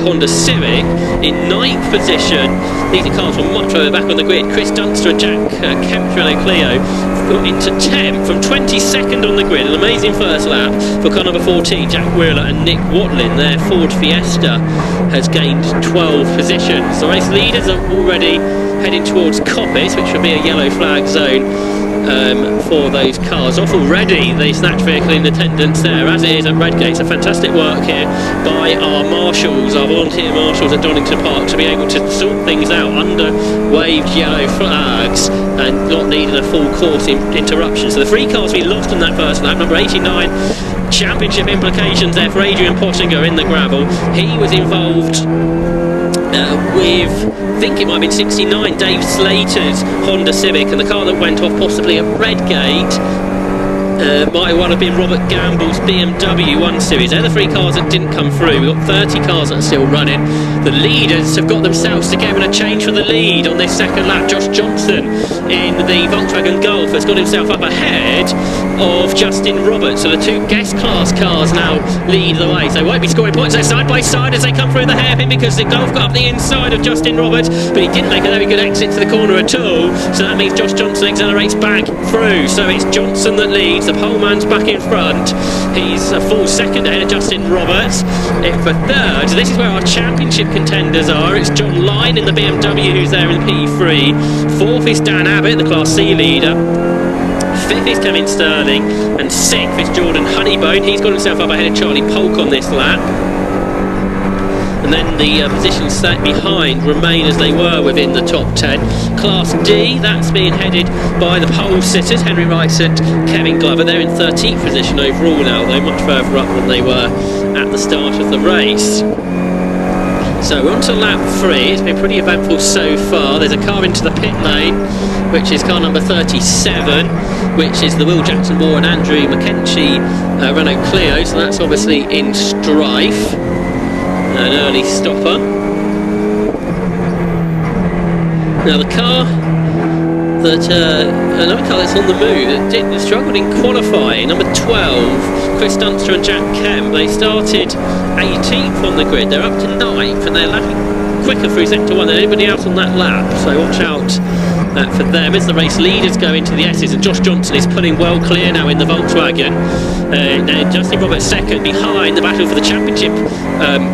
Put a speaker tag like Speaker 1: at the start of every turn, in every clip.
Speaker 1: Honda Civic. In 9th position, these are cars from much further back on the grid. Chris Dunster and Jack Kemp Renault Clio got into 10th from 22nd on the grid. An amazing first lap for car number 14, Jack Wheeler and Nick Watlin. Their Ford Fiesta has gained 12 positions. The race leaders are already heading towards Coppice, which will be a yellow flag zone for those cars. Off already, the snatch vehicle in attendance there, as it is at Redgate. So fantastic work here by our marshals, our volunteer marshals at Donington Park, to be able to sort things out under waved yellow flags and not needing a full course interruption. So the three cars we lost in that first lap, number 89, championship implications there for Adrian Pottinger in the gravel. He was involved with, I think it might have been 69, Dave Slater's Honda Civic, and the car that went off possibly at Redgate might well have been Robert Gamble's BMW 1 Series. They're the three cars that didn't come through. We've got 30 cars that are still running. The leaders have got themselves together in a change for the lead on this second lap. Josh Johnson in the Volkswagen Golf has got himself up ahead of Justin Roberts. So the two guest class cars now lead the way. So they won't be scoring points there side by side as they come through the hairpin, because the Golf got up the inside of Justin Roberts, but he didn't make a very good exit to the corner at all. So that means Josh Johnson accelerates back through. So it's Johnson that leads. The pole man's back in front. He's a full second ahead of Justin Roberts. For third, this is where our championship contenders are. It's John Lyne in the BMW, who's there in P3. Fourth is Dan Abbott, the Class C leader. Fifth is Kevin Sterling, and sixth is Jordan Honeybone. He's got himself up ahead of Charlie Polk on this lap. And then the positions set behind remain as they were within the top 10. Class D, that's being headed by the pole sitters, Henry Wrightsett, Kevin Glover. They're in 13th position overall now, though much further up than they were at the start of the race. So we're on to lap 3. It's been pretty eventful so far. There's a car into the pit lane, which is car number 37, which is the Will Jackson Moore and Andrew McKenzie Renault Clio. So that's obviously in strife. An early stopper. Now the car that another car that's on the move that struggled in qualifying, number 12, Chris Dunster and Jack Kemp. They started 18th on the grid. They're up to 9th, and they're lapping quicker through sector 1 than anybody else on that lap. So watch out for them as the race leaders go into the S's, and Josh Johnson is pulling well clear now in the Volkswagen. Now Justin Roberts second, behind the battle for the championship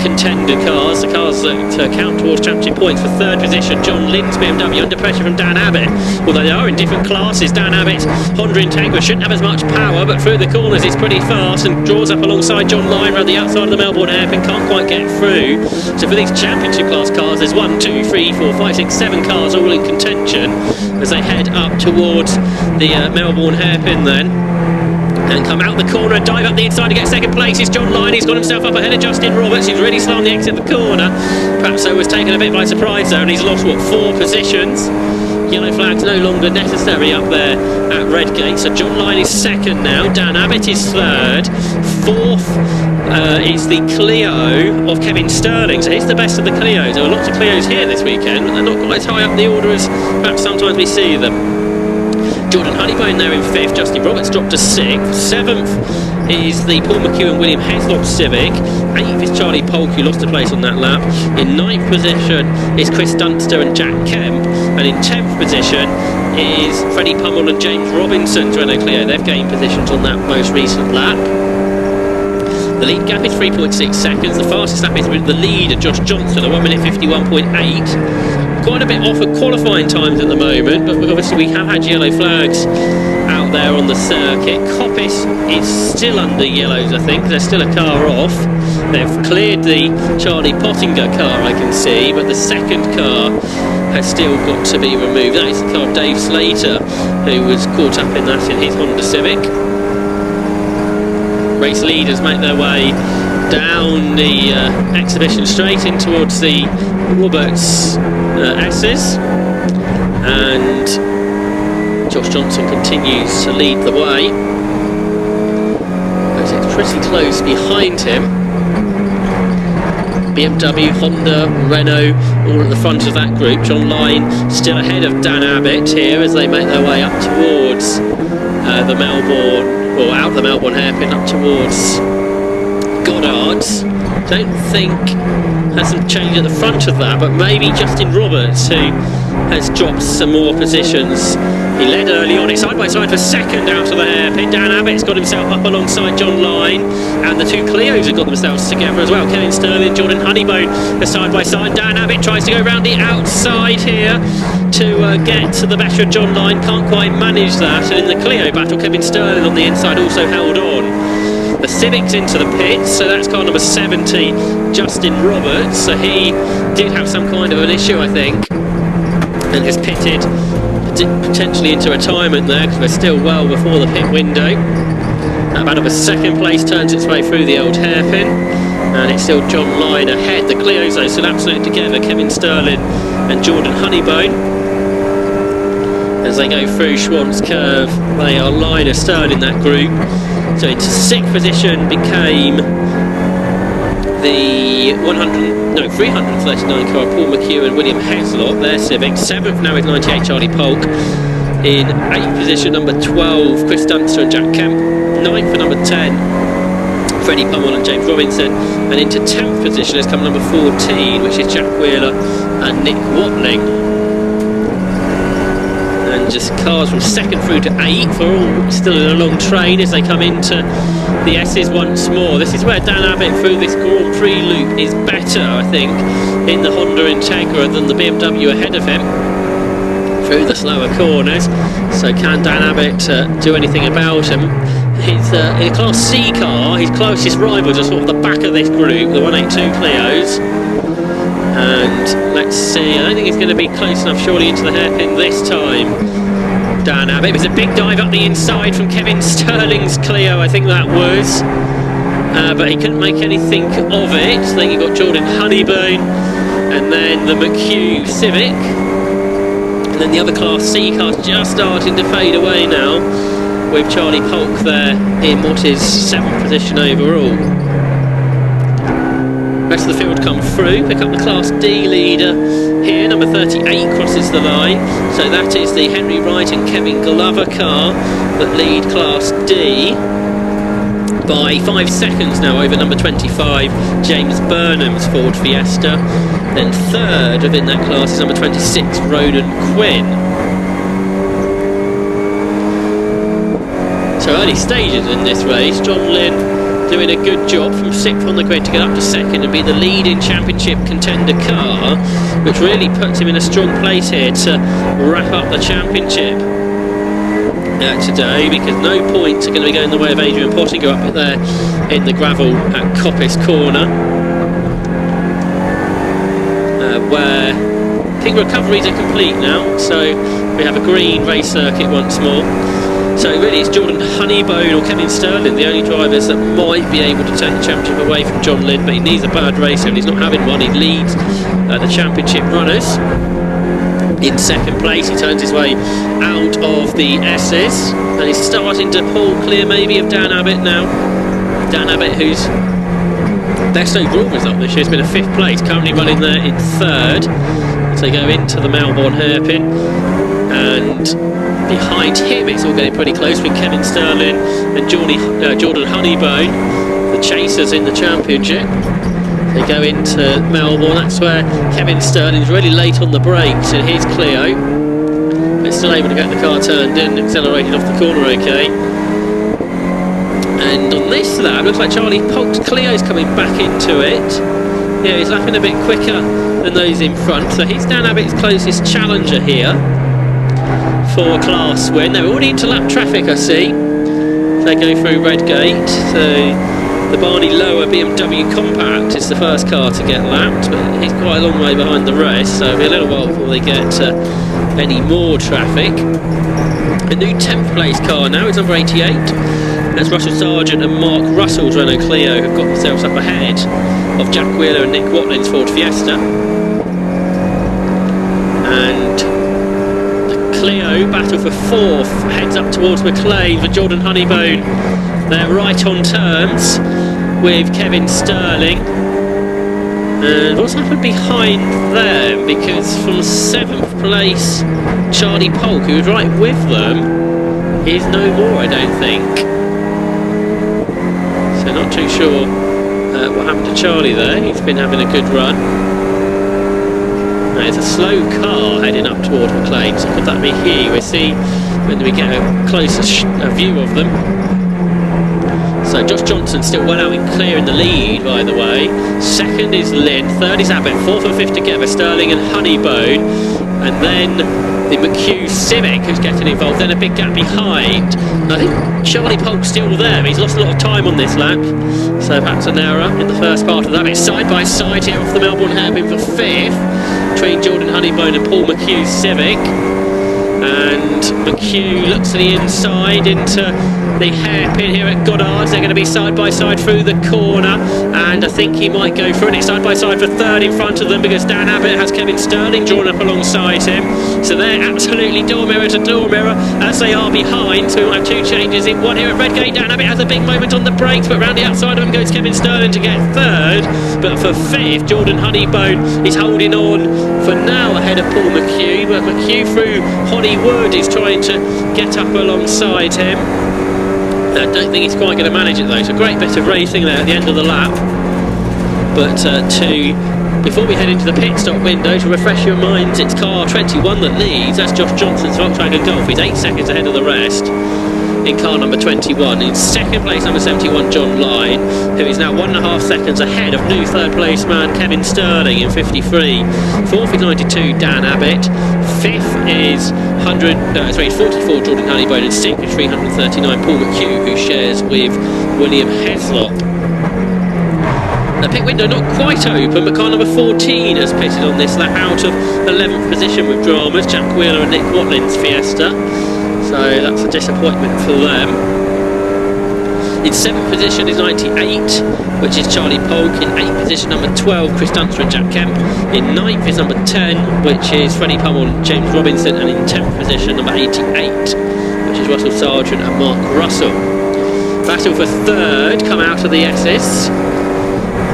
Speaker 1: contender cars, the cars that count towards championship points. For third position, John Lynn's BMW, under pressure from Dan Abbott, although they are in different classes. Dan Abbott's Honda Integra shouldn't have as much power, but through the corners it's pretty fast and draws up alongside John Lyne around the outside of the Melbourne hairpin. Can't quite get through. So for these championship class cars, there's 1, 2, 3, 4, 5, 6, 7 cars all in contention as they head up towards the Melbourne hairpin then. And come out the corner and dive up the inside to get second place. It's John Lyne. He's got himself up ahead of Justin Roberts. He's really slow on the exit of the corner. Perhaps so was taken a bit by surprise there, and he's lost, 4 positions. Yellow flag's no longer necessary up there at Redgate. So John Lyne is second now. Dan Abbott is third. Fourth is the Clio of Kevin Sterling. So it's the best of the Clios. There are lots of Clios here this weekend, but they're not quite as high up the order as perhaps sometimes we see them. Jordan Honeybone there in 5th, Justin Roberts dropped to 6th. 7th is the Paul McHugh and William Heslop Civic. 8th is Charlie Polk, who lost a place on that lap. In 9th position is Chris Dunster and Jack Kemp. And in 10th position is Freddie Pummel and James Robinson's Renault Clio. They've gained positions on that most recent lap. The lead gap is 3.6 seconds. The fastest lap is with the leader, Josh Johnson, at 1 minute 51.8. Quite a bit off at qualifying times at the moment, but obviously we have had yellow flags out there on the circuit. Coppice is still under yellows, I think. There's still a car off. They've cleared the Charlie Pottinger car, I can see, but the second car has still got to be removed. That is the car of Dave Slater, who was caught up in that in his Honda Civic. Race leaders make their way down the exhibition straight in towards the Roberts S's, and Josh Johnson continues to lead the way, but it's pretty close behind him. BMW, Honda, Renault, all at the front of that group. John Lyne still ahead of Dan Abbott here as they make their way up towards the Melbourne, or out the Melbourne hairpin up towards Goddard's. Don't think has some change at the front of that, but maybe Justin Roberts, who has dropped some more positions. He led early on, it's side by side for second out of the hairpin. Dan Abbott's got himself up alongside John Lyne, and the two Clios have got themselves together as well. Kevin Sterling, Jordan Honeybone are side by side. Dan Abbott tries to go round the outside here to get to the better of John Lyne, can't quite manage that. And in the Clio battle, Kevin Sterling on the inside also held on. The Civic's into the pits, so that's car number 70, Justin Roberts. So he did have some kind of an issue, I think, and has pitted potentially into retirement there, because we're still well before the pit window. That battle for second place turns its way through the old hairpin, and it's still John Lyne ahead. The Clios though still absolutely together, Kevin Sterling and Jordan Honeybone. As they go through Schwann's curve, they are Lyne and Sterling, that group. So into sixth position became the 339 car Paul McHugh and William Heslop, their Civic. Seventh now with 98 Charlie Polk. In eighth position, number 12 Chris Dunster and Jack Kemp. Ninth for number 10 Freddie Pummel and James Robinson. And into 10th position has come number 14, which is Jack Wheeler and Nick Watling. And just cars from second through to 8th are all still in a long train as they come into the S's once more. This is where Dan Abbott through this Grand Prix loop is better, I think, in the Honda Integra than the BMW ahead of him through the slower corners. So can Dan Abbott do anything about him? He's in a Class C car, his closest rivals are sort of the back of this group, the 182 Clios. And let's see, I don't think he's going to be close enough surely into the hairpin this time, Dan Abbott. It was a big dive up the inside from Kevin Sterling's Clio, I think that was, but he couldn't make anything of it. Then you got Jordan Honeybone and then the McHugh Civic, and then the other Class C cars just starting to fade away now, with Charlie Polk there in what is 7th position overall. Rest of the field come through, pick up the Class D leader here, number 38 crosses the line, so that is the Henry Wright and Kevin Glover car that lead Class D by 5 seconds now over number 25 James Burnham's Ford Fiesta. Then third within that class is number 26 Ronan Quinn. So early stages in this race, John Lynn doing a good job from 6th on the grid to get up to 2nd and be the leading championship contender car, which really puts him in a strong place here to wrap up the championship today, because no points are going to be going the way of Adrian Pottinger up there in the gravel at Coppice Corner, where I think recoveries are complete now, so we have a green race circuit once more. So really it's Jordan Honeybone or Kevin Sterling, the only drivers that might be able to take the championship away from John Lynn, but he needs a bad race and he's not having one. He leads the championship runners in second place. He turns his way out of the S's and he's starting to pull clear maybe of Dan Abbott now. Dan Abbott, whose best overall result this year has been a 5th place, currently running there in 3rd. So they go into the Melbourne hairpin, and behind him it's all getting pretty close between Kevin Sterling and Jordan Honeybone, the chasers in the championship. They go into Melbourne, that's where Kevin Sterling's really late on the brakes in his Clio, but still able to get the car turned in, accelerated off the corner okay. And on this lap, looks like Charlie Polk's Clio's coming back into it. Yeah, he's lapping a bit quicker than those in front, so he's Dan Abbott's closest challenger here for a class win. They're already into lap traffic, I see. They go through Redgate, so the Barney Lower BMW Compact is the first car to get lapped, but he's quite a long way behind the rest, so it'll be a little while before they get any more traffic. A new 10th place car now is number 88. That's Russell Sargent and Mark Russell's Renault Clio, who've got themselves up ahead of Jack Wheeler and Nick Watling's Ford Fiesta. And the Clio battle for 4th heads up towards McLean for Jordan Honeybone. They're right on terms with Kevin Sterling. And what's happened behind them? Because from 7th place, Charlie Polk, who was right with them, is no more, I don't think. So not too sure what happened to Charlie there. He's been having a good run. Now, it's a slow car heading up toward McLean, so could that be here? We'll see when we get a closer view of them. So Josh Johnson still well out and clear in the lead, by the way. Second is Lynn, third is Abbott, fourth and fifth together, Sterling and Honeybone. And then the McHugh Civic who's getting involved, then a big gap behind. I think Charlie Polk's still there, but he's lost a lot of time on this lap. So perhaps an error in the first part of that. It's side by side here off the Melbourne hairpin for fifth, between Jordan Honeybone and Paul McHugh's Civic. And McHugh looks to the inside into the hairpin here at Goddard's. They're going to be side by side through the corner, and I think he might go through it. Side by side for third in front of them, because Dan Abbott has Kevin Sterling drawn up alongside him. So they're absolutely door mirror to door mirror as they are behind. So we might have two changes in one here at Redgate. Dan Abbott has a big moment on the brakes, but round the outside of him goes Kevin Sterling to get third. But for fifth, Jordan Honeybone is holding on for now ahead of Paul McHugh. But McHugh through Hollywood is trying to get up alongside him. I don't think he's quite going to manage it though. It's a great bit of racing there at the end of the lap. But before we head into the pit stop window, to refresh your minds, it's car 21 that leads. That's Josh Johnson's Volkswagen Golf. He's 8 seconds ahead of the rest in car number 21. In second place, number 71, John Lyne, who is now 1.5 seconds ahead of new third place man Kevin Sterling in 53. Fourth is 92, Dan Abbott. Fifth is 44, Jordan Honeybone, and sixth is 339, Paul McHugh, who shares with William Heslop. The pit window not quite open, but car number 14 has pitted on this lap out of 11th position with dramas, Jack Wheeler and Nick Watlin's Fiesta. So that's a disappointment for them. In 7th position is 98, which is Charlie Polk. In 8th position, number 12, Chris Dunster and Jack Kemp. In 9th is number 10, which is Freddie Pummel and James Robinson. And in 10th position, number 88, which is Russell Sargent and Mark Russell. Battle for third come out of the S's.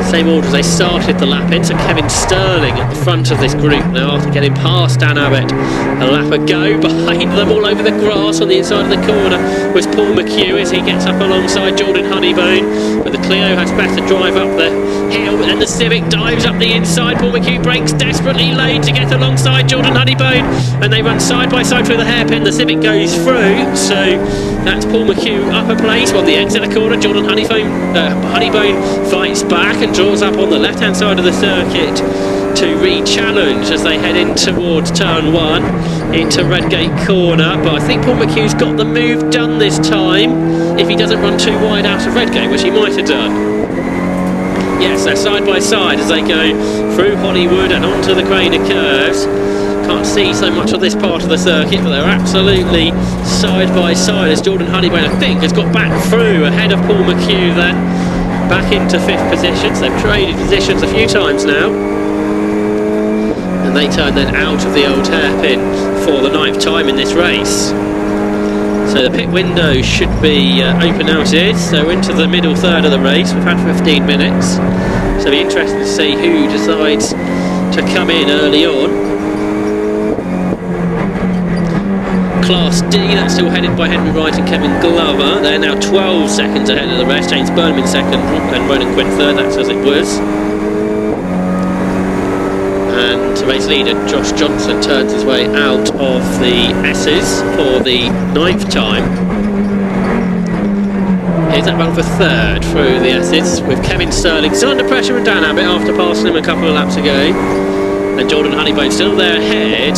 Speaker 1: Same order as they started the lap in, so Kevin Sterling at the front of this group now after getting past Dan Abbott a lap ago. Behind them all over the grass on the inside of the corner was Paul McHugh as he gets up alongside Jordan Honeybone, but the Clio has better drive up the hill, and the Civic dives up the inside. Paul McHugh brakes desperately late to get alongside Jordan Honeybone, and they run side by side through the hairpin. The Civic goes through, so that's Paul McHugh upper place. On the exit of the corner, Jordan Honeybone fights back and draws up on the left hand side of the circuit to re-challenge as they head in towards turn 1 into Redgate corner. But I think Paul McHugh's got the move done this time, if he doesn't run too wide out of Redgate, which he might have done. Yes, they're side by side as they go through Hollywood and onto the Craner curves. Can't see so much of this part of the circuit, but they're absolutely side by side as Jordan Honeybone, I think, has got back through ahead of Paul McHugh then. Back into 5th position, so they've traded positions a few times now. And they turn then out of the old hairpin for the 9th time in this race. So the pit window should be open now. It is, so into the middle third of the race. We've had 15 minutes, so it'll be interesting to see who decides to come in early on. Class D, that's still headed by Henry Wright and Kevin Glover. They're now 12 seconds ahead of the rest. James Burnham in second and Ronan Quinn third, that's as it was. And race leader Josh Johnson turns his way out of the S's for the 9th time. Here's that run for third through the S's with Kevin Sterling still under pressure and Dan Abbott after passing him a couple of laps ago. And Jordan Honeybone still there ahead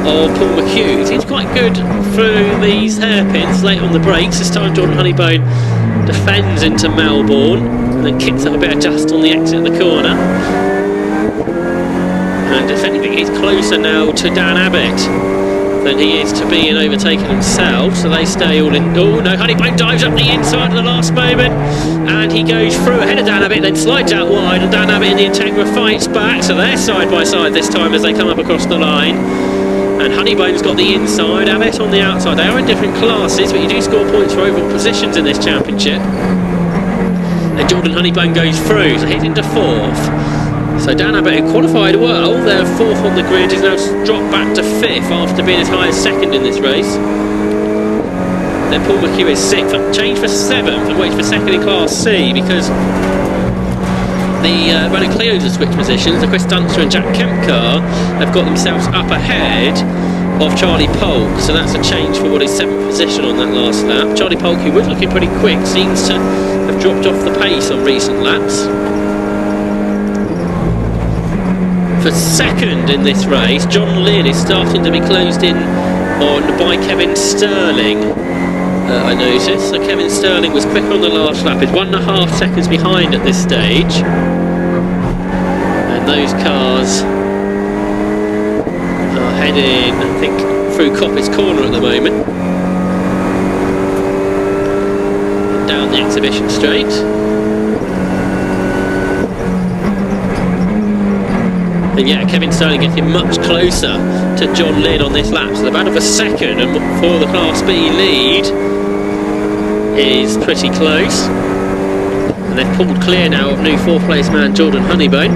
Speaker 1: of Paul McHugh. Seems quite good through these hairpins late on the brakes. This time Jordan Honeybone defends into Melbourne and then kicks up a bit of dust on the exit of the corner. And if anything, he's closer now to Dan Abbott than he is to being overtaken himself, so they stay all in. Oh no, Honeybone dives up the inside at the last moment and he goes through ahead of Dan Abbott, then slides out wide, and Dan Abbott in the Integra fights back, so they're side by side this time as they come up across the line. And Honeybone's got the inside, Abbott on the outside. They are in different classes, but you do score points for overall positions in this championship. And Jordan Honeybone goes through, so he's into 4th. So Dan Abbott, who qualified well, they're 4th on the grid, is now dropped back to 5th after being as high as 2nd in this race. Then Paul McHugh is 6th, change for 7th and waits for 2nd in Class C, because the Renault Clio's have switched positions. The Chris Dunster and Jack Kemp car have got themselves up ahead of Charlie Polk, so that's a change for what is 7th position on that last lap. Charlie Polk, who was looking pretty quick, seems to have dropped off the pace on recent laps. For second in this race, John Lynn is starting to be closed in on by Kevin Sterling. I noticed. So Kevin Sterling was quicker on the last lap. He's 1.5 seconds behind at this stage. And those cars are heading, I think, through Coppice Corner at the moment. Down the exhibition straight. And yeah, Kevin Sterling getting much closer to John Lynn on this lap. So about a second, and for the Class B lead is pretty close. And they've pulled clear now of new 4th place man Jordan Honeybone,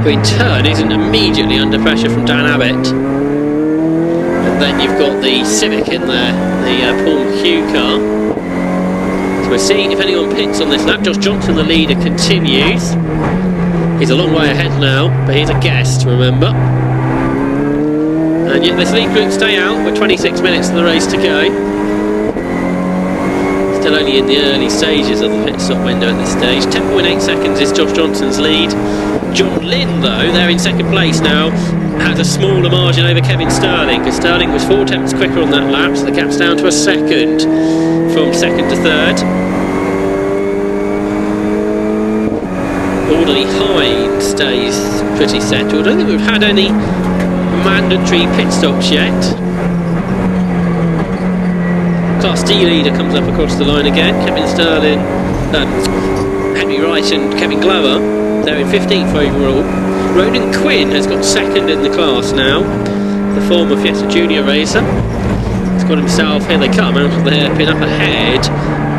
Speaker 1: who in turn isn't immediately under pressure from Dan Abbott. And then you've got the Civic in there, the Paul McHugh car. So we're seeing if anyone pits on this lap. Josh Johnson, the leader, continues. He's a long way ahead now, but he's a guest, remember. And yet this lead group stay out with 26 minutes of the race to go. Still only in the early stages of the pit stop window at this stage. 10.8 seconds is Josh Johnson's lead. John Lynn, though, they're in second place now, has a smaller margin over Kevin Sterling, because Sterling was 4 tenths quicker on that lap, so the gap's down to a second from second to third. Orderly Hyde stays pretty settled. I don't think we've had any mandatory pit stops yet. Class D leader comes up across the line again. Kevin Sterling, Henry Wright and Kevin Glover, they're in 15th overall. Ronan Quinn has got second in the class now, the former Fiesta Junior racer. He's got himself, here they come, out of the hairpin up ahead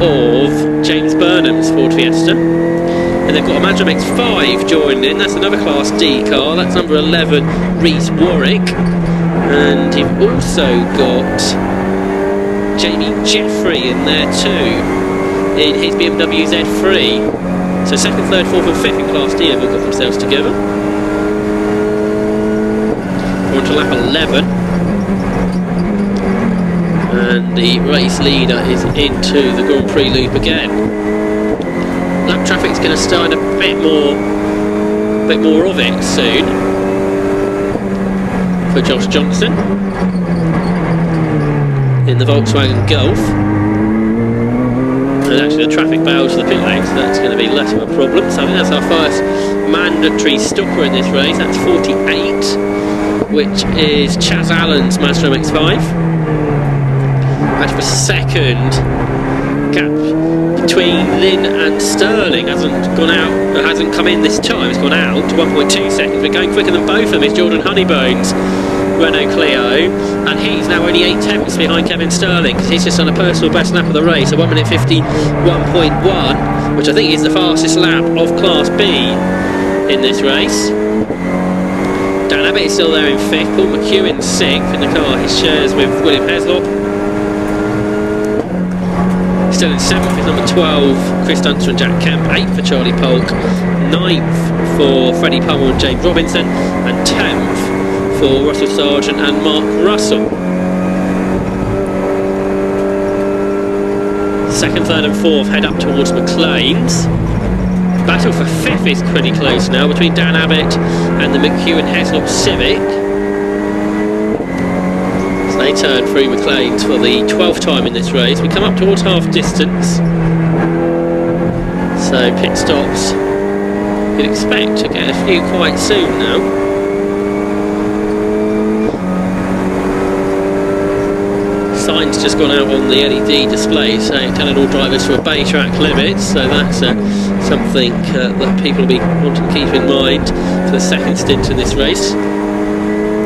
Speaker 1: of James Burnham's Ford Fiesta. And they've got a Mazda MX-5 joining in. That's another Class D car. That's number 11, Reese Warwick. And you've also got Jamie Jeffrey in there too, in his BMW Z3. So second, third, fourth and fifth in Class D have all got themselves together. We're on to lap 11. And the race leader is into the Grand Prix loop again. Lap traffic's going to start a bit more of it soon for Josh Johnson in the Volkswagen Golf. And actually the traffic bailed to the pit lane, so that's going to be less of a problem. So I think that's our first mandatory stopper in this race. That's 48, which is Chaz Allen's Mazda MX-5. That's for second. Gap between Lynn and Sterling hasn't gone out, hasn't come in this time. It's gone out to 1.2 seconds. But going quicker than both of them is Jordan Honeybone's Renault Clio, and he's now only 8 tenths behind Kevin Sterling, because he's just on a personal best lap of the race, a 1 minute 51.1, which I think is the fastest lap of Class B in this race. Dan Abbott is still there in 5th, Paul McHugh in 6th in the car he shares with William Heslop. Still in 7th is number 12, Chris Dunster and Jack Kemp. 8th for Charlie Polk. 9th for Freddie Pummel and James Robinson. And 10th for Russell Sargent and Mark Russell. 2nd, 3rd and 4th head up towards McLean's. Battle for 5th is pretty close now between Dan Abbott and the McHugh and Heslop Civic. They turn through McLean's for the 12th time in this race. We come up towards half distance, so pit stops you'd expect to get a few quite soon now. Signs just gone out on the LED display saying telling all drivers to obey track limits, so that's something that people will be wanting to keep in mind for the second stint in this race.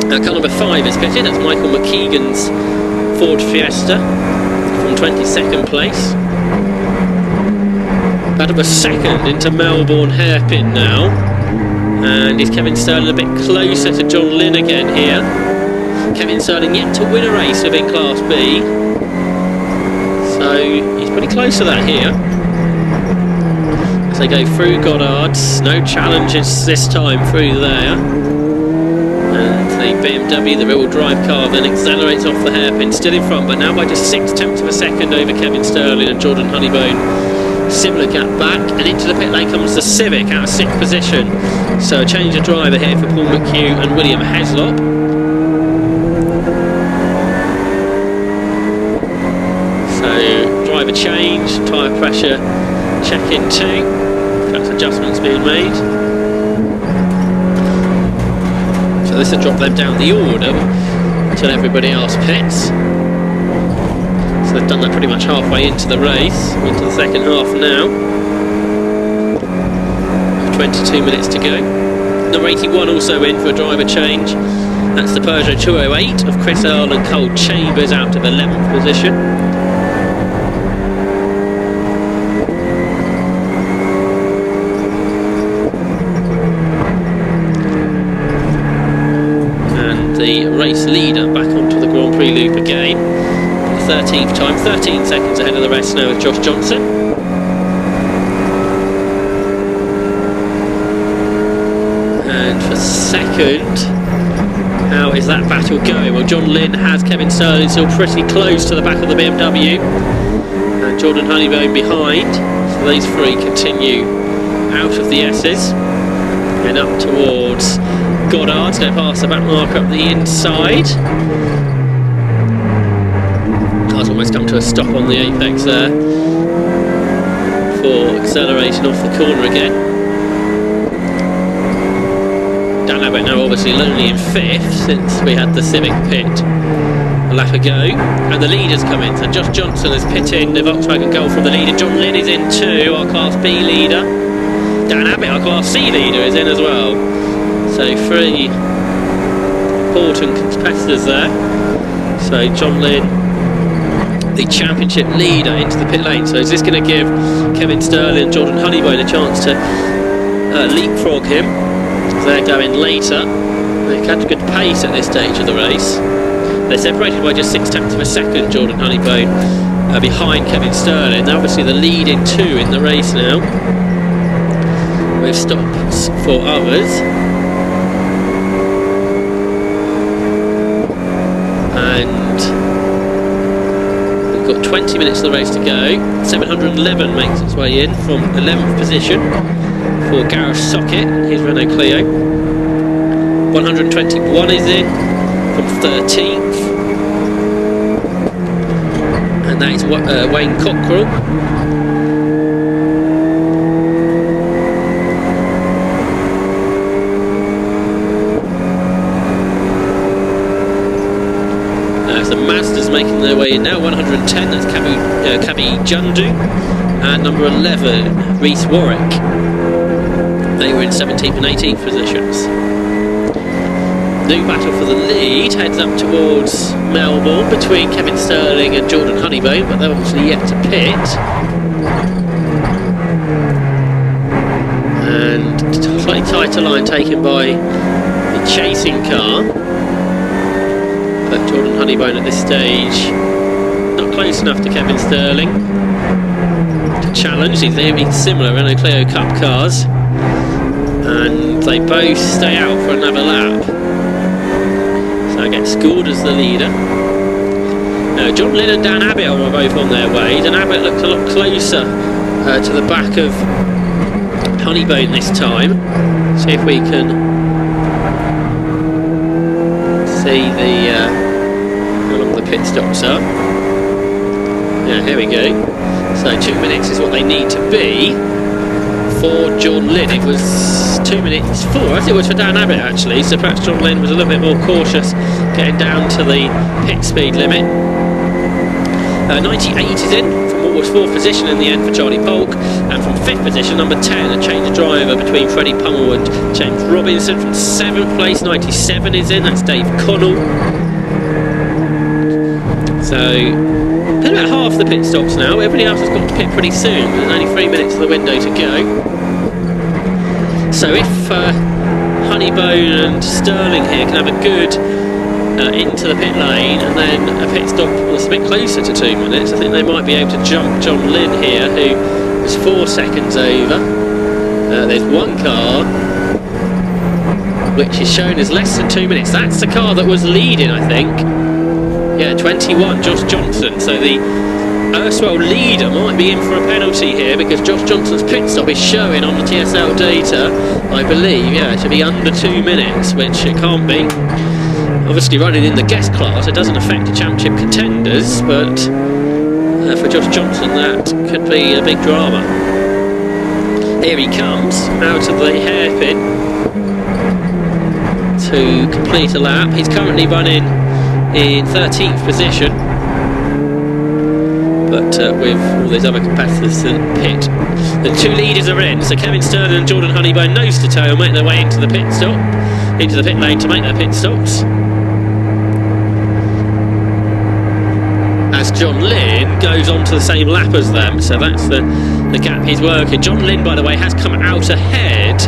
Speaker 1: Car number 5 is pitted. That's Michael McKeegan's Ford Fiesta from 22nd place. About a second into Melbourne hairpin now, and is Kevin Sterling a bit closer to John Lynn again here. Kevin Sterling yet to win a race within Class B, so he's pretty close to that here. they go through Goddard's. No challenges this time through there. And the BMW, the rear-wheel drive car, then accelerates off the hairpin, still in front, but now by just 0.6 of a second over Kevin Sterling and Jordan Honeybone. Similar gap back, and into the pit lane comes the Civic out of 6th position. So a change of driver here for Paul McHugh and William Heslop. So driver change, tyre pressure check in too. Perhaps adjustments being made. So this will drop them down the order until everybody else pits. So they've done that pretty much halfway into the race, into the second half now. 22 minutes to go. Number 81 also in for a driver change. That's the Peugeot 208 of Chris Earle and Cole Chambers out of 11th position. And the race leader back onto the Grand Prix loop again. 13th time, 13 seconds ahead of the rest now with Josh Johnson. And for second, how is that battle going? Well, John Lynn has Kevin Sterling still pretty close to the back of the BMW, and Jordan Honeybone behind. So these three continue out of the S's and up towards Goddard, go past the back marker up the inside. Car's almost come to a stop on the apex there for acceleration off the corner again. Dan Abbott now obviously lonely in 5th since we had the Civic pit a lap ago, and the leaders come in. So Josh Johnson has pit in the Volkswagen Golf from the leader. John Lynn is in too, our Class B leader. Dan Abbott, our Class C leader, is in as well. So 3 important competitors there. So John Lynn, the championship leader, into the pit lane. So is this going to give Kevin Sterling and Jordan Honeybone a chance to leapfrog him? They're going later. They've had good pace at this stage of the race. They're separated by just 0.6 of a second, Jordan Honeybone behind Kevin Sterling. They're obviously the leading 2 in the race now, with stops for others. And we've got 20 minutes of the race to go. 711 makes its way in from 11th position for Gareth Sockett, his Renault Clio. 121 is in from 13th, and that is Wayne Cockrell. So Mazda's making their way in now. 110, that's Kabi Jundu, and number 11, Reese Warwick. They were in 17th and 18th positions. New battle for the lead heads up towards Melbourne between Kevin Sterling and Jordan Honeybone, but they're obviously yet to pit. And slightly tighter line taken by the chasing car. But Jordan Honeybone at this stage not close enough to Kevin Sterling to challenge. These are similar Renault Clio Cup cars, and they both stay out for another lap. So I get scored as the leader. Now John Lynn and Dan Abbott are both on their way. Dan Abbott looked a lot closer to the back of Honeybone this time. See if we can see how long the pit stops are. Yeah, here we go. So 2 minutes is what they need to be for John Lynn. It was 2 minutes 4, I think it was for Dan Abbott actually, so perhaps John Lynn was a little bit more cautious getting down to the pit speed limit. 98 is in from what was 4th position in the end for Charlie Polk, and from 5th position, number 10, a change of driver between Freddie Pummel and James Robinson. From 7th place, 97 is in, that's Dave Connell. So about half the pit stops now. Everybody else has got to pit pretty soon. There's only 3 minutes of the window to go. So if Honeybone and Sterling here can have a good into the pit lane and then a pit stop that's a bit closer to 2 minutes, I think they might be able to jump John Lynn here, who was 4 seconds over. There's one car which is shown as less than 2 minutes. That's the car that was leading, I think. Yeah, 21, Josh Johnson. So the erstwhile leader might be in for a penalty here, because Josh Johnson's pit stop is showing on the TSL data, I believe, yeah, to be under 2 minutes, which it can't be. Obviously running in the guest class, it doesn't affect the championship contenders, but for Josh Johnson that could be a big drama. Here he comes out of the hairpin to complete a lap. He's currently running in 13th position, but with all these other competitors in pit, the two leaders are in. So Kevin Sterling and Jordan Honeybone nose to tail make their way into the pit stop, into the pit lane to make their pit stops. As John Lynn goes on to the same lap as them, so that's the gap he's working. John Lynn, by the way, has come out ahead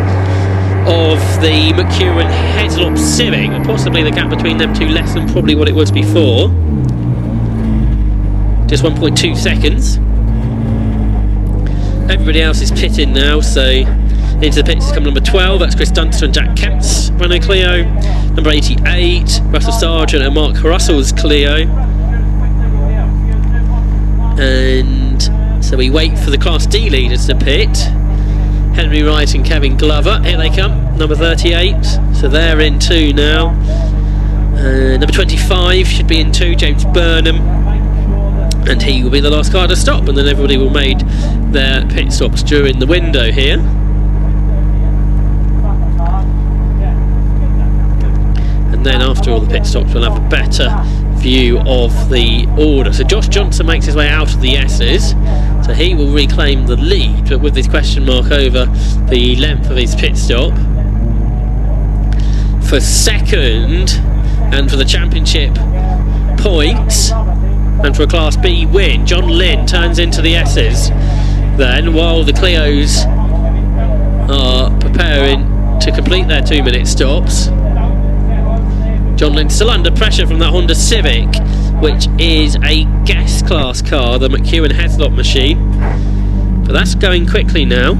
Speaker 1: of the McEwen Heslop Civic, or possibly the gap between them two less than probably what it was before. Just 1.2 seconds. Everybody else is pitting now, so into the pits has come number 12, that's Chris Dunster and Jack Kemp's Renault Clio. Number 88, Russell Sargent and Mark Russell's Clio. And so we wait for the Class D leaders to pit. Henry Wright and Kevin Glover, here they come, number 38, so they're in 2 now. Number 25 should be in 2, James Burnham, and he will be the last car to stop, and then everybody will make their pit stops during the window here. And then after all the pit stops we'll have a better view of the order. So Josh Johnson makes his way out of the S's, so he will reclaim the lead, but with this question mark over the length of his pit stop. For second and for the championship points and for a Class B win, John Lynn turns into the S's then, while the Clios are preparing to complete their 2-minute stops. John Lynn still under pressure from that Honda Civic, which is a guest class car, the McEwen Heslop machine. But that's going quickly now.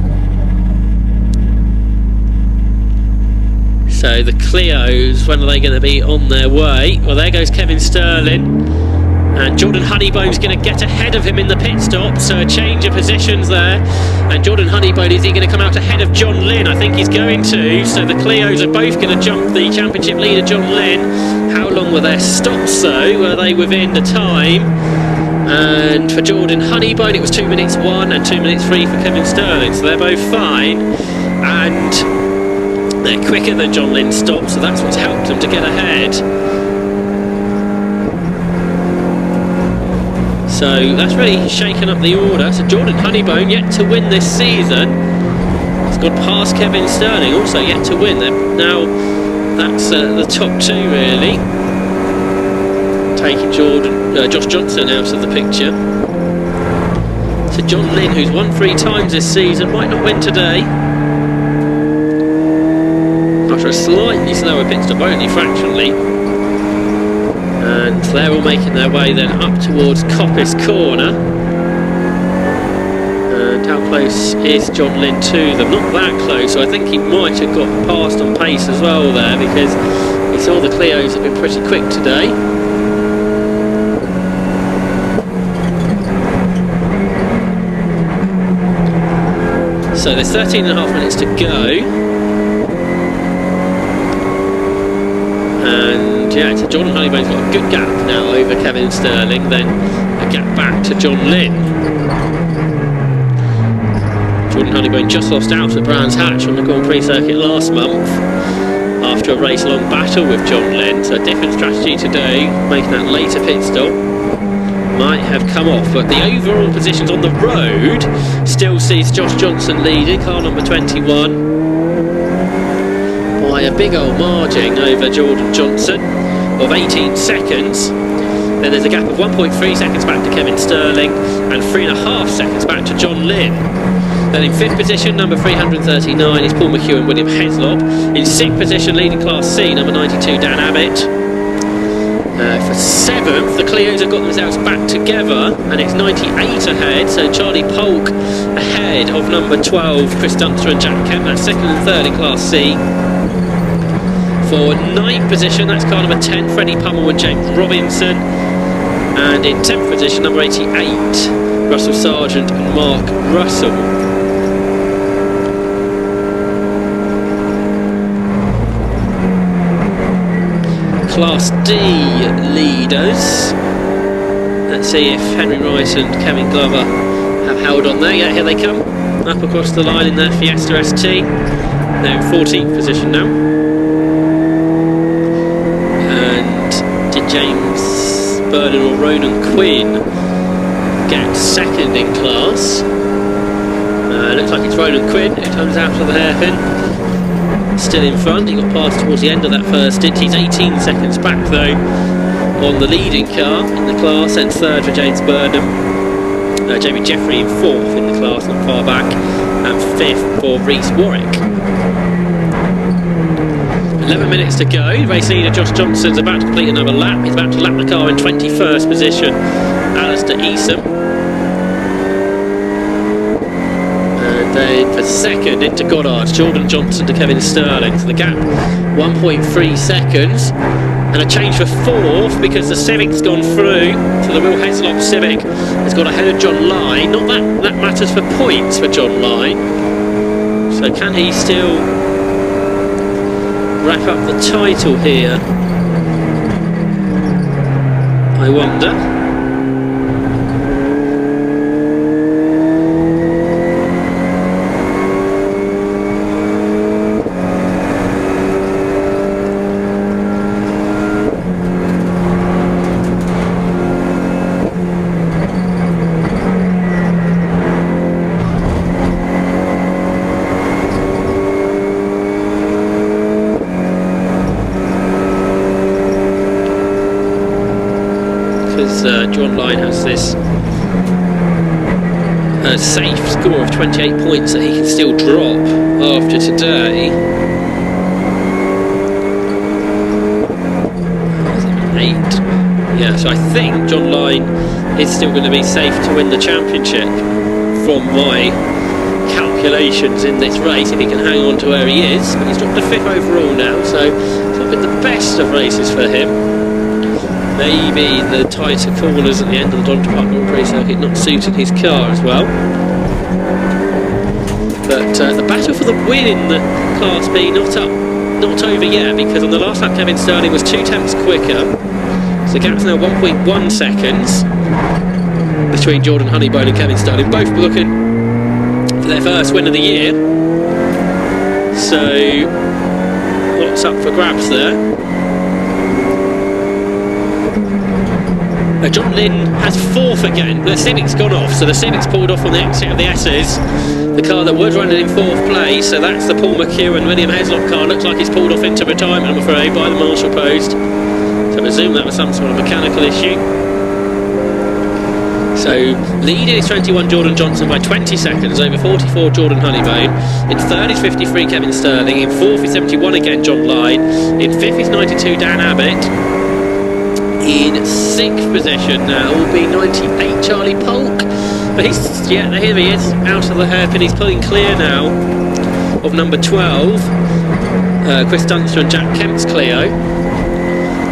Speaker 1: So the Clios, when are they going to be on their way? Well, there goes Kevin Sterling. And Jordan Honeybone's going to get ahead of him in the pit stop, so a change of positions there. And Jordan Honeybone, is he going to come out ahead of John Lynn? I think he's going to. So the Clios are both going to jump the championship leader, John Lynn. How long were their stops though? Were they within the time? And for Jordan Honeybone it was 2 minutes 1 and 2 minutes 3 for Kevin Sterling, so they're both fine. And they're quicker than John Lynn's stop, so that's what's helped them to get ahead. So that's really shaken up the order. So Jordan Honeybone yet to win this season. He's gone past Kevin Sterling, also yet to win. Now that's the top 2 really. Taking Josh Johnson out of the picture. So John Lynn, who's won 3 times this season, might not win today. After a slightly slower pit stop, only fractionally. And they're all making their way then up towards Coppice Corner. And how close is John Lynn to them? Not that close, so I think he might have got past on pace as well there, because we saw the Clios have been pretty quick today. So there's 13.5 minutes to go. And yeah, so Jordan Honeybone's got a good gap now over Kevin Sterling, then a gap back to John Lynn. Jordan Honeybone just lost out at Brands Hatch on the Grand Prix circuit last month after a race-long battle with John Lynn, so a different strategy today, making that later pit stop. Might have come off, but the overall positions on the road still sees Josh Johnson leading, car number 21. By a big old margin over Jordan Johnson of 18 seconds. Then there's a gap of 1.3 seconds back to Kevin Sterling and 3.5 seconds back to John Lynn. Then in 5th position, number 339 is Paul McEwen, William Heslop. In 6th position, leading Class C, number 92, Dan Abbott. For 7th, the Clios have got themselves back together, and it's 98 ahead, so Charlie Polk ahead of number 12, Chris Dunster and Jack Kemp. That's 2nd and 3rd in Class C. For 9th position, that's car number 10, Freddie Pummel and James Robinson. And in 10th position, number 88, Russell Sargent and Mark Russell. Class D leaders. Let's see if Henry Rice and Kevin Glover have held on there. Yeah, here they come. Up across the line in their Fiesta ST. They're in 14th position now. And did James Burnham or Ronan Quinn get 2nd in class? Looks like it's Ronan Quinn who comes out of the hairpin. Still in front, he got past towards the end of that first stint. He's 18 seconds back though on the leading car in the class, and 3rd for James Burnham. Jamie Jeffrey in 4th in the class, not far back, and 5th for Rhys Warwick. 11 minutes to go. Race leader Josh Johnson's about to complete another lap. He's about to lap the car in 21st position, Alistair Easom. Then for 2nd into Goddard, Jordan Johnson to Kevin Sterling. So the gap 1.3 seconds, and a change for 4th because the Civic's gone through. So the Will Heslop Civic has got ahead of John Lyne. Not that matters for points for John Lyne. So can he still wrap up the title here? I wonder. John Lyne has this safe score of 28 points that he can still drop after today. 8. Yeah, so I think John Lyne is still going to be safe to win the championship from my calculations in this race if he can hang on to where he is. But he's dropped to 5th overall now, so it's not been the best of races for him. Maybe the tighter corners at the end of the Donington Grand Prix circuit not suited his car as well. But the battle for the win in the Class B not over yet, because on the last lap Kevin Sterling was 2 tenths quicker. So the gap's now 1.1 seconds between Jordan Honeybone and Kevin Sterling, both looking for their first win of the year. So lots up for grabs there. John Lynn has 4th again. The Civic's gone off, so the Civic's pulled off on the exit of the S's. The car that was running in 4th place, so that's the Paul McEwen William Heslop car. Looks like he's pulled off into retirement, I'm afraid, by the marshal post. So I presume that was some sort of mechanical issue. So leading is 21 Jordan Johnson by 20 seconds over 44 Jordan Honeybone. In 3rd is 53 Kevin Sterling. In 4th is 71 again John Lyne. In 5th is 92 Dan Abbott. In 6th position now will be 98 Charlie Polk, but here he is out of the hairpin. He's pulling clear now of number 12, Chris Dunster and Jack Kemp's Clio.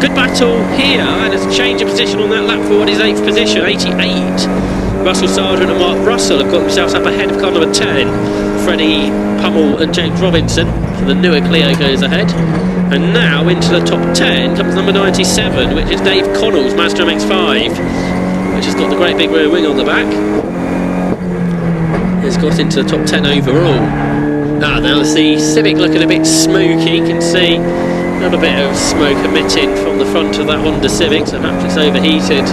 Speaker 1: Good battle here, and a change of position on that lap for what is 8th position. 88 Russell Sargent and Mark Russell have got themselves up ahead of car number 10, Freddie Pummel and James Robinson. So the newer Clio goes ahead. And now into the top 10 comes number 97, which is Dave Connell's Mazda MX-5, which has got the great big rear wing on the back. It's got into the top 10 overall. Now the Civic looking a bit smoky. You can see another bit of smoke emitting from the front of that Honda Civic, so perhaps it's overheated.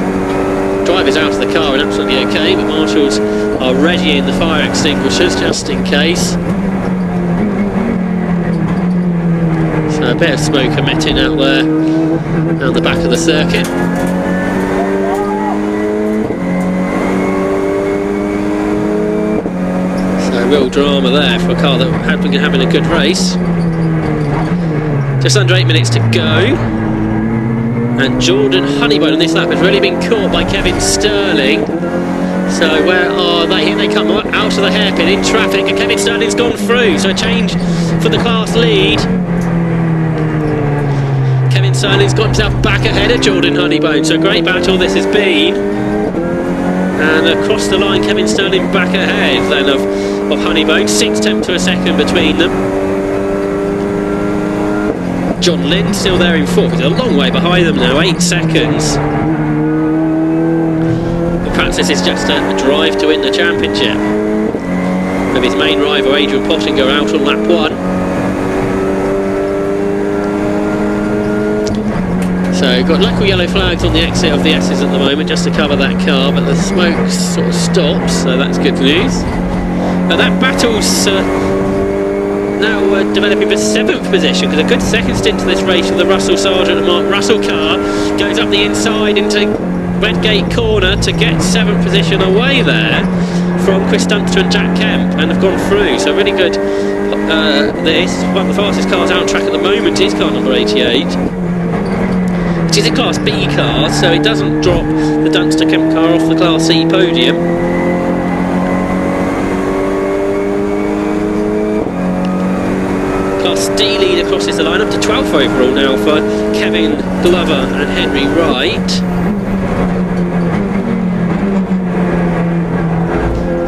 Speaker 1: Driver's out of the car and absolutely okay, but marshals are readying the fire extinguishers just in case. A bit of smoke emitting out there down the back of the circuit. So real drama there for a car that had been having a good race. Just under 8 minutes to go. And Jordan Honeybone on this lap has really been caught by Kevin Sterling. So where are they? Here they come out of the hairpin in traffic, and Kevin Sterling's gone through. So a change for the class lead. Kevin Sterling's got himself back ahead of Jordan Honeybone. So a great battle this has been. And across the line, Kevin Sterling back ahead then of Honeybone. 6/10 to a second between them. John Lynn still there in fourth. He's a long way behind them now, 8 seconds. But perhaps this is just a drive to win the championship. With his main rival Adrian Pottinger out on lap 1. So got local yellow flags on the exit of the S's at the moment just to cover that car, but the smoke sort of stops, so that's good news. That battle's now developing for 7th position, because a good second stint to this race for the Russell Sargent and Mark Russell car. Goes up the inside into Redgate corner to get 7th position away there from Chris Dunster and Jack Kemp, and have gone through. So really good. This one of the fastest cars out on track at the moment is car number 88. It is a Class B car, so it doesn't drop the Dunster Kemp car off the Class C podium. Class D leader crosses the line up to 12th overall now for Kevin Glover and Henry Wright.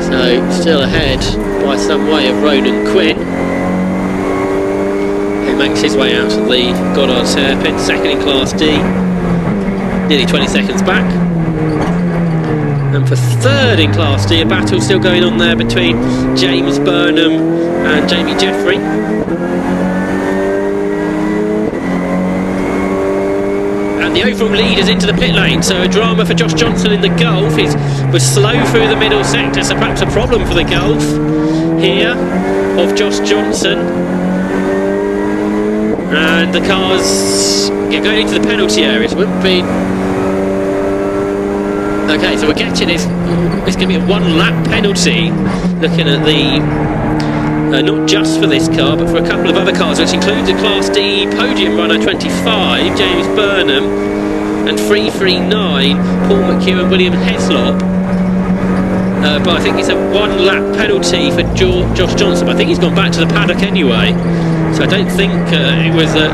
Speaker 1: So still ahead by some way of Ronan Quinn, who makes his way out of the Goddard's hairpin, second in Class D, nearly 20 seconds back. And for third in Class D, a battle still going on there between James Burnham and Jamie Jeffrey. And the overall lead is into the pit lane, so a drama for Josh Johnson in the Gulf. He was slow through the middle sector, so perhaps a problem for the Gulf here of Josh Johnson. And the cars going into the penalty areas. Wouldn't be... Okay, so we're getting this. It's going to be a 1 lap penalty. Looking at the not just for this car, but for a couple of other cars, which includes a Class D podium runner 25, James Burnham, and 339, Paul McHugh and William Heslop. But I think it's a 1 lap penalty for Josh Johnson. But I think he's gone back to the paddock anyway. So I don't think it was the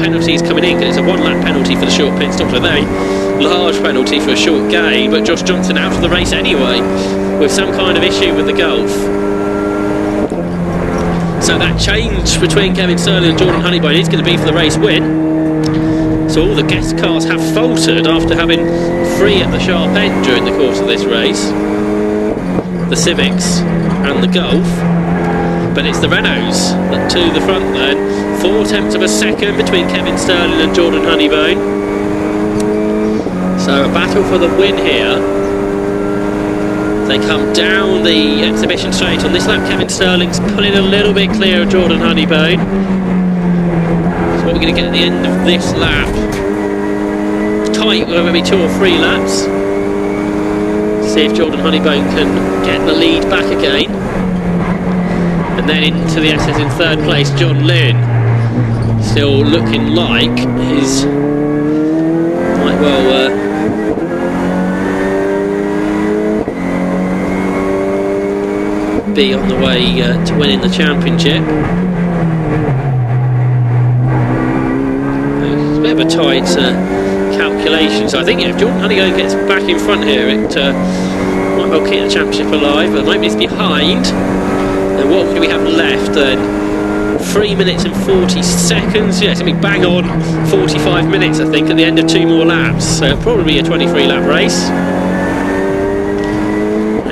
Speaker 1: penalty is coming in, because it's a 1 lap penalty for the short pit stop. So a very large penalty for a short game, but Josh Johnson out of the race anyway with some kind of issue with the Gulf. So that change between Kevin Sterling and Jordan Honeybone is going to be for the race win. So all the guest cars have faltered after having 3 at the sharp end during the course of this race. The Civics and the Gulf. But it's the Renaults that to the front then. 4/10 of a second between Kevin Sterling and Jordan Honeybone. So a battle for the win here. They come down the exhibition straight on this lap. Kevin Sterling's pulling a little bit clear of Jordan Honeybone. So what we're going to get at the end of this lap. Tight, will maybe 2 or 3 laps. See if Jordan Honeybone can get the lead back again. And then into the SS in 3rd place, John Lynn. Still looking like he's might well be on the way to winning the championship. It's a bit of a tight calculation, so I think if Jordan Honeybone gets back in front here, it might well keep the championship alive, but maybe it's behind. And what do we have left then? 3 minutes and 40 seconds. Yeah, it's going to be bang on 45 minutes, I think, at the end of 2 more laps. So it'll probably be a 23-lap race.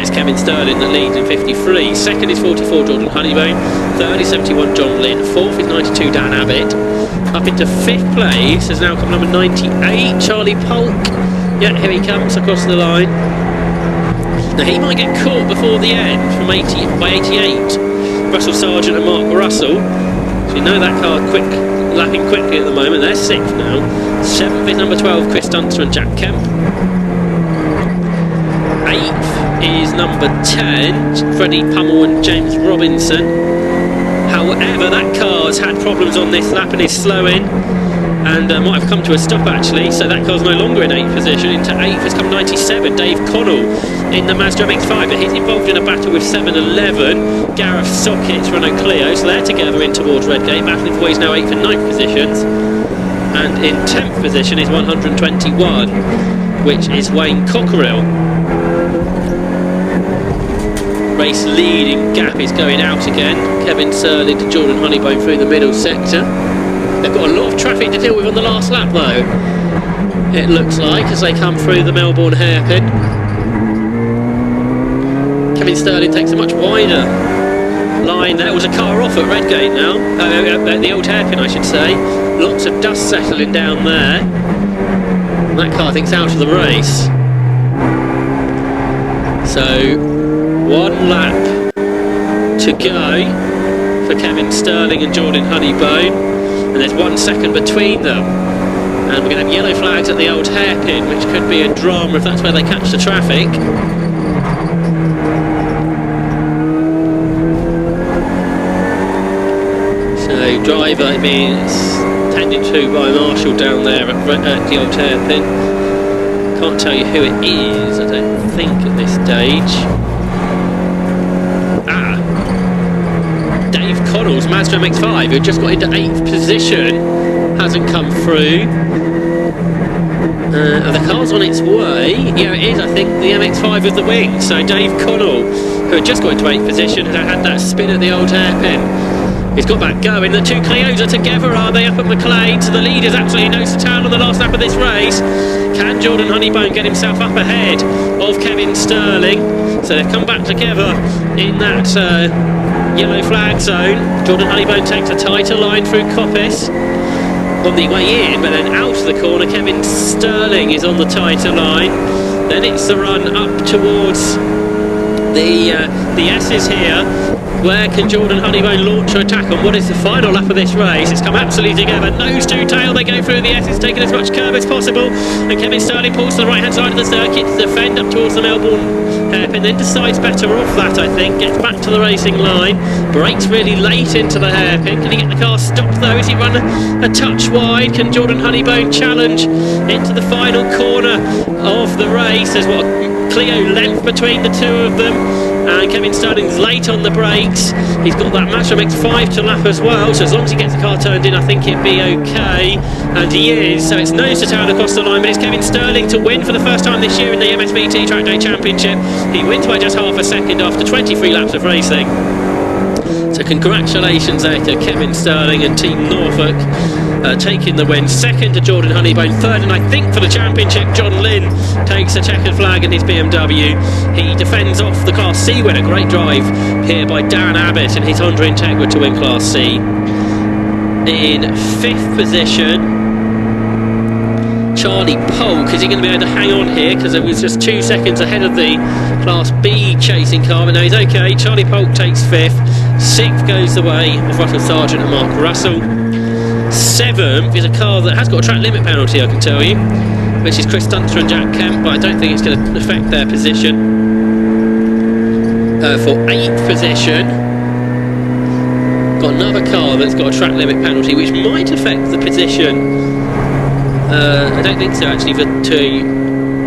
Speaker 1: It's Kevin Sterling that leads in 53. Second is 44, Jordan Honeybone. Third is 71, John Lynn. Fourth is 92, Dan Abbott. Up into 5th place has now come number 98, Charlie Polk. Yeah, here he comes across the line. Now he might get caught before the end from 88, Russell Sargent and Mark Russell. So you know that car lapping quickly at the moment. They're 6th now. 7th is number 12, Chris Dunster and Jack Kemp. 8th is number 10, Freddie Pummel and James Robinson. However, that car's had problems on this lap and is slowing. and might have come to a stop actually, so that car's no longer in 8th position. Into 8th has come 97, Dave Connell in the Mazda MX-5, but he's involved in a battle with 711, Gareth Sockett's Renault Clio, so they're together in towards Redgate, battling for his now 8th and 9th positions. And in 10th position is 121, which is Wayne Cockerill. Race leading gap is going out again. Kevin Sterling to Jordan Honeybone through the middle sector. They've got a lot of traffic to deal with on the last lap though, it looks like, as they come through the Melbourne hairpin. Kevin Sterling takes a much wider line. There was a car off at Redgate now, at the old hairpin I should say. Lots of dust settling down there. And that car I think's out of the race. So 1 lap to go for Kevin Sterling and Jordan Honeybone. And there's 1 second between them, and we're going to have yellow flags at the old hairpin, which could be a drama if that's where they catch the traffic. So driver means tended to by Marshall down there at the old hairpin. Can't tell you who it is, I don't think at this stage. Dave Connell's Mazda MX-5, who just got into 8th position, hasn't come through. The car's on its way. Yeah, it is, I think, the MX-5 with the wing. So Dave Connell, who had just got into 8th position, had that spin at the old hairpin. He's got back going. The two Clios are together, are they, up at McLean? So the leader's absolutely nose to tail on the last lap of this race. Can Jordan Honeybone get himself up ahead of Kevin Sterling? So they've come back together in that yellow flag zone. Jordan Honeybone takes a tighter line through Coppice on the way in, but then out of the corner Kevin Sterling is on the tighter line. Then it's the run up towards the S's here. Where can Jordan Honeybone launch her attack on what is the final lap of this race? It's come absolutely together. Nose to tail, they go through the S's, taking as much curve as possible. And Kevin Sterling pulls to the right-hand side of the circuit to defend up towards the Melbourne hairpin, then decides better off that, I think. Gets back to the racing line. Brakes really late into the hairpin. Can he get the car stopped though? Is he run a touch wide? Can Jordan Honeybone challenge into the final corner of the race? There's what, Clio length between the two of them. And Kevin Sterling's late on the brakes. He's got that Mazda MX-5 to lap as well, so as long as he gets the car turned in, I think it'd be okay. And he is, so it's nose to tail across the line, but it's Kevin Sterling to win for the first time this year in the MSBT Track Day Championship. He wins by just half a second after 23 laps of racing. So congratulations there to Kevin Sterling and Team Norfolk taking the win. Second to Jordan Honeybone. Third, and I think for the championship, John Lynn takes a checkered flag in his BMW. He defends off the Class C winner. Great drive here by Dan Abbott and his Honda Integra to win Class C. In 5th position, Charlie Polk. Is he going to be able to hang on here? Because it was just 2 seconds ahead of the Class B chasing car, but no, he's okay. Charlie Polk takes 5th. 6th goes the way of Russell Sargent and Mark Russell. 7th is a car that has got a track limit penalty, I can tell you, which is Chris Dunster and Jack Kemp, but I don't think it's going to affect their position. For 8th position, got another car that's got a track limit penalty, which might affect the position. I don't think so actually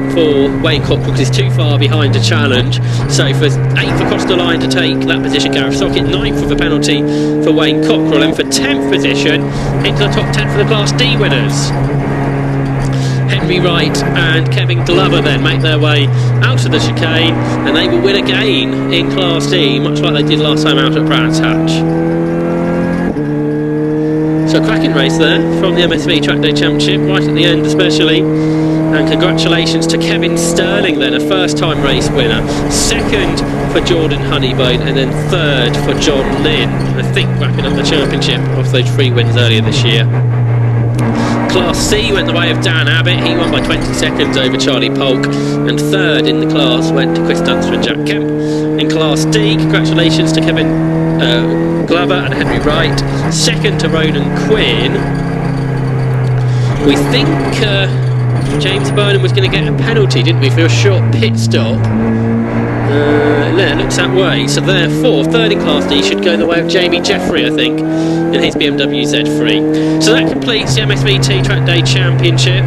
Speaker 1: for Wayne Cockrell, because he's too far behind to challenge. So for 8th across the line to take that position, Gareth Sockett. 9th with a penalty for Wayne Cockrell, and for 10th position into the top 10 for the Class D winners. Henry Wright and Kevin Glover then make their way out of the chicane, and they will win again in Class D, much like they did last time out at Brands Hatch. So a cracking race there from the MSV Track Day Championship, right at the end especially. And congratulations to Kevin Sterling then, a first-time race winner. 2nd for Jordan Honeybone, and then 3rd for John Lynn, I think wrapping up the championship off those 3 wins earlier this year. Class C went the way of Dan Abbott. He won by 20 seconds over Charlie Polk, and 3rd in the class went to Chris Dunster and Jack Kemp. In Class D, congratulations to Kevin Glover and Henry Wright. 2nd to Ronan Quinn. We think James Burnham was going to get a penalty, didn't we, for a short pit stop. It looks that way. So therefore, third in Class D should go the way of Jamie Jeffrey, I think, in his BMW Z3. So that completes the MSVT Track Day Championship.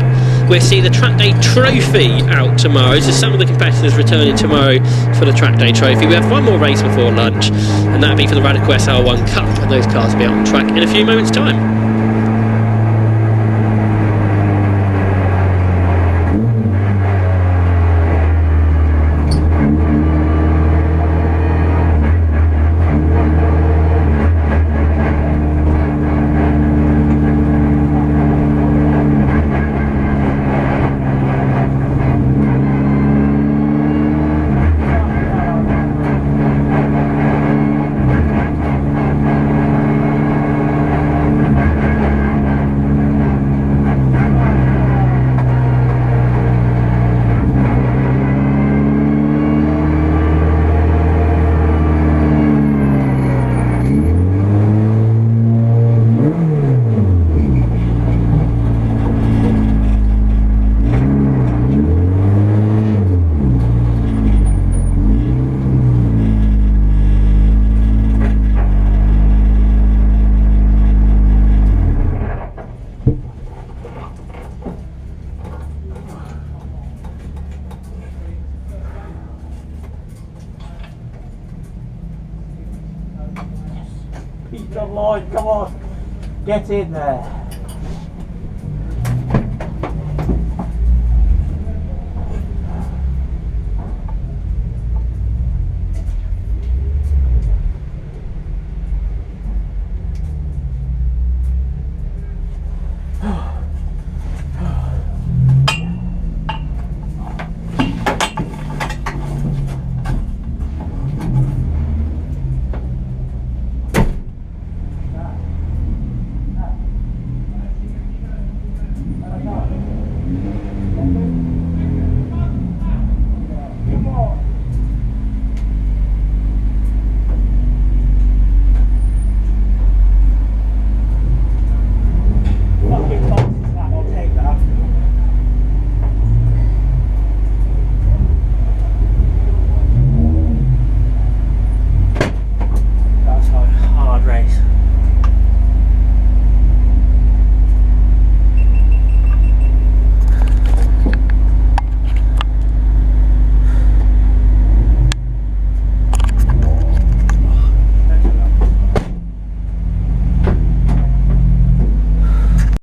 Speaker 1: We'll see the Track Day Trophy out tomorrow. So some of the competitors returning tomorrow for the Track Day Trophy. We have one more race before lunch, and that'll be for the Radical SR1 Cup, and those cars will be out on track in a few moments' time.
Speaker 2: Peter Lloyd, come on, get in there.